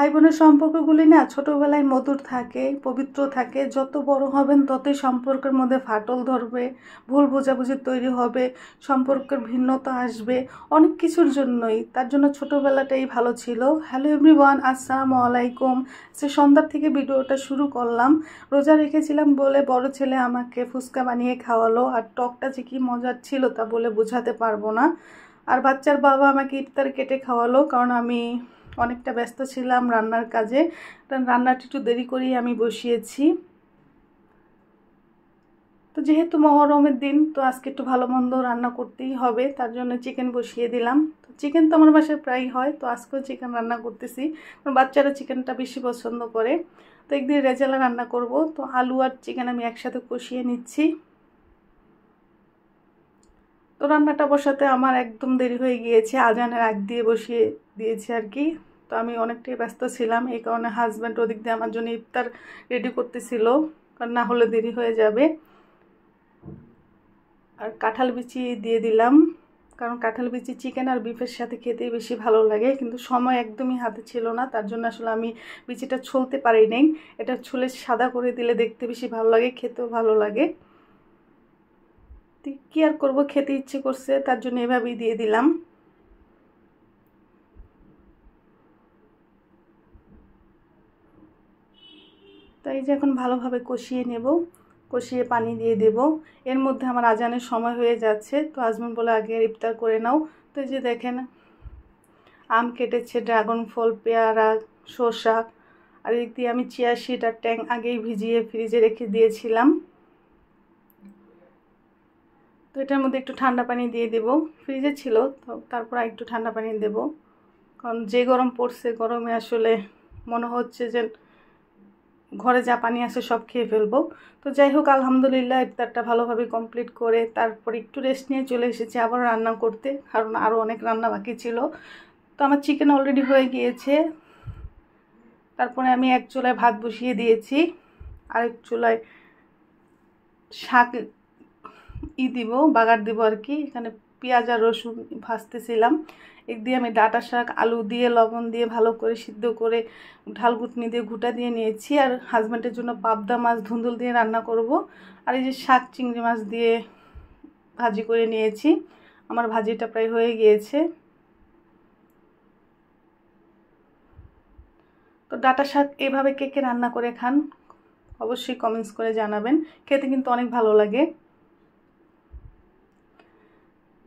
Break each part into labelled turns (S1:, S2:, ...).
S1: ভাই বোনের সম্পর্কগুলি না ছোটোবেলায় মধুর থাকে, পবিত্র থাকে। যত বড় হবেন ততই সম্পর্কের মধ্যে ফাটল ধরবে, ভুল বোঝাবুঝি তৈরি হবে, সম্পর্কের ভিন্নতা আসবে, অনেক কিছুর জন্যই। তার জন্য ছোটোবেলাটাই ভালো ছিল। হ্যালো এভরিওয়ান, আসসালামু আলাইকুম। সে সন্ধ্যার থেকে ভিডিওটা শুরু করলাম। রোজা রেখেছিলাম বলে বড় ছেলে আমাকে ফুচকা বানিয়ে খাওয়ালো, আর টকটা যে কি মজার ছিল তা বলে বোঝাতে পারবো না। আর বাচ্চার বাবা আমাকে ইফতার কেটে খাওয়ালো, কারণ আমি অনেকটা ব্যস্ত ছিলাম রান্নার কাজে। রান্নাটা একটু দেরি করেই আমি বসিয়েছি। তো যেহেতু মহরমের দিন, তো আজকে একটু ভালো মন্দ রান্না করতেই হবে, তার জন্য চিকেন বসিয়ে দিলাম। তো চিকেন তো আমার বাসায় প্রায় হয়, তো আজকেও চিকেন রান্না করতেছি, কারণ বাচ্চারা চিকেনটা বেশি পছন্দ করে। তো একদিন রেজালা রান্না করব। তো আলু আর চিকেন আমি একসাথে কষিয়ে নিচ্ছি। তো রান্নাটা বসাতে আমার একদম দেরি হয়ে গিয়েছে, আজানের আগ দিয়ে বসিয়ে দিয়েছি আর কি। তো আমি অনেকটাই ব্যস্ত ছিলাম, এই কারণে হাজব্যান্ড ওদিক দিয়ে আমার জন্য ইফতার রেডি করতেছিল, কারণ না হলে দেরি হয়ে যাবে। আর কাঁঠাল বিচি দিয়ে দিলাম, কারণ কাঁঠাল বিচি চিকেন আর বিফের সাথে খেতেই বেশি ভালো লাগে, কিন্তু সময় একদমই হাতে ছিল না, তার জন্য আসলে আমি বিচিটা ছুলতে পারি নাই। এটা ছুলে সাদা করে দিলে দেখতে বেশি ভালো লাগে, খেতেও ভালো লাগে। কি আর করবো, খেতে ইচ্ছে করছে, তার জন্য এভাবেই দিয়ে দিলাম। তাই যে এখন ভালোভাবে কষিয়ে নেব, কষিয়ে পানি দিয়ে দেব। এর মধ্যে আমার আজানের সময় হয়ে যাচ্ছে, তো হাজবেন্ড বলে আগে ইফতার করে নাও। তো এই যে দেখেন, আম কেটেছে, ড্রাগন ফল, পেয়ারা, শসা, আর এদিক দিয়ে আমি চিয়া সিড আর ট্যাং আগেই ভিজিয়ে ফ্রিজে রেখে দিয়েছিলাম। তো এটার মধ্যে একটু ঠান্ডা পানি দিয়ে দেব, ফ্রিজে ছিল তো, তারপর একটু ঠান্ডা পানি দেব, কারণ যে গরম পড়ছে, গরমে আসলে মনে হচ্ছে যে ঘরে যা পানি আছে সব খেয়ে ফেলবো। তো যাই হোক, আলহামদুলিল্লাহ ইফতারটা ভালোভাবে কমপ্লিট করে তারপর একটু রেস্ট নিয়ে চলে এসেছি আবার রান্না করতে, কারণ আরও অনেক রান্না বাকি ছিল। তো আমার চিকেন অলরেডি হয়ে গিয়েছে। তারপরে আমি এক চুলায় ভাত বসিয়ে দিয়েছি, আরেক চুলায় শাক দিব, বাগার দিব আর কি। এখানে পেঁয়াজ আর রসুন ভাজতেছিলাম। একদিকে আমি ডাঁটা শাক আলু দিয়ে লবণ দিয়ে ভালো করে সিদ্ধ করে ঢাল ঘুটনি দিয়ে ঘুটা দিয়ে নিয়েছি। আর হাজব্যান্ডের জন্য পাবদা মাছ ধুন্দুল দিয়ে রান্না করব। আর এই যে শাক চিংড়ি মাছ দিয়ে ভাজি করে নিয়েছি। আমার ভাজিটা প্রায় হয়ে গিয়েছে। তো ডাঁটা শাক এভাবে কে কে রান্না করে খান অবশ্যই কমেন্টস করে জানাবেন, খেতে কিন্তু অনেক ভালো লাগে।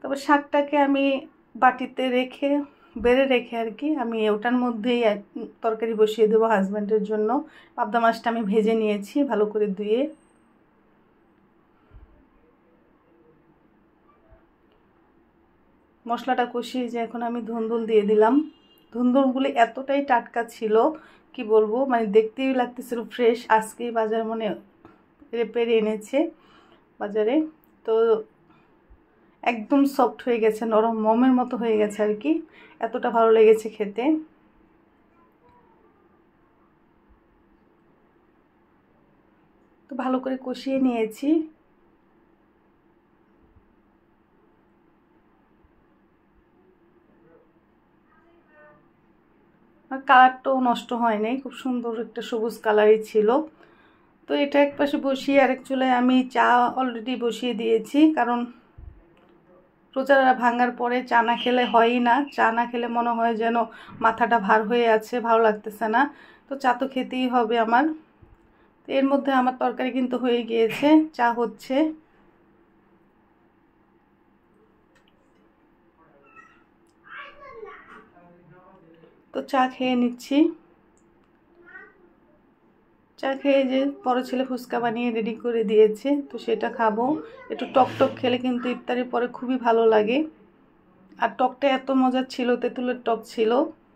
S1: তবে শাকটাকে আমি বাটিতে রেখে বেড়ে রেখে আর কি, আমি ওটার মধ্যেই তরকারি বসিয়ে দেবো হাজব্যান্ডের জন্য। পাবদা মাছটা আমি ভেজে নিয়েছি ভালো করে ধুয়ে। মশলাটা কষিয়ে যে এখন আমি ধুন্দুল দিয়ে দিলাম। ধুন্দুলগুলি এতটাই টাটকা ছিল, কি বলবো, মানে দেখতেই লাগতেছিল ফ্রেশ, আজকেই বাজার মনে পেরে এনেছে বাজারে। তো একদম সফট হয়ে গেছে, নরম মোমের মতো হয়ে গেছে আর কি, এতটা ভালো লেগেছে খেতে। তো ভালো করে কষিয়ে নিয়েছি। আর কালারটাও নষ্ট হয় নাই, খুব সুন্দর একটা সবুজ কালারই ছিল। তো এটা এক পাশে বসিয়ে আরেক চুলায় আমি চা অলরেডি বসিয়ে দিয়েছি, কারণ রোজা ভাঙার পরে চা না খেলে হয়ই না। চা না খেলে মনে হয় যেন মাথাটা ভার হয়ে আছে, ভালো লাগতেছে না। তো চা তো খেতেই হবে আমার। তো এর মধ্যে আমার তরকারি কিন্তু হয়ে গিয়েছে, চা হচ্ছে। তো চা খেয়ে নিচ্ছি। চা খেয়ে যে বড় ছেলে ফুচকা বানিয়ে রেডি করে দিয়েছে, তো সেটা খাবো। একটু টক টক খেলে কিন্তু ইফতারের পরে খুবই ভালো লাগে। আর টকটা এত মজার ছিল, তেঁতুলের টক ছিল।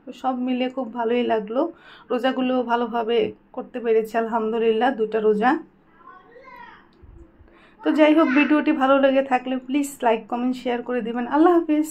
S1: তো সব মিলে খুব ভালোই লাগলো। রোজাগুলো ভালোভাবে করতে পেরেছি আলহামদুলিল্লাহ, 2টা রোজা। তো যাই হোক, ভিডিওটি ভালো লেগে থাকলে প্লিজ লাইক কমেন্ট শেয়ার করে দিবেন। আল্লাহ হাফিজ।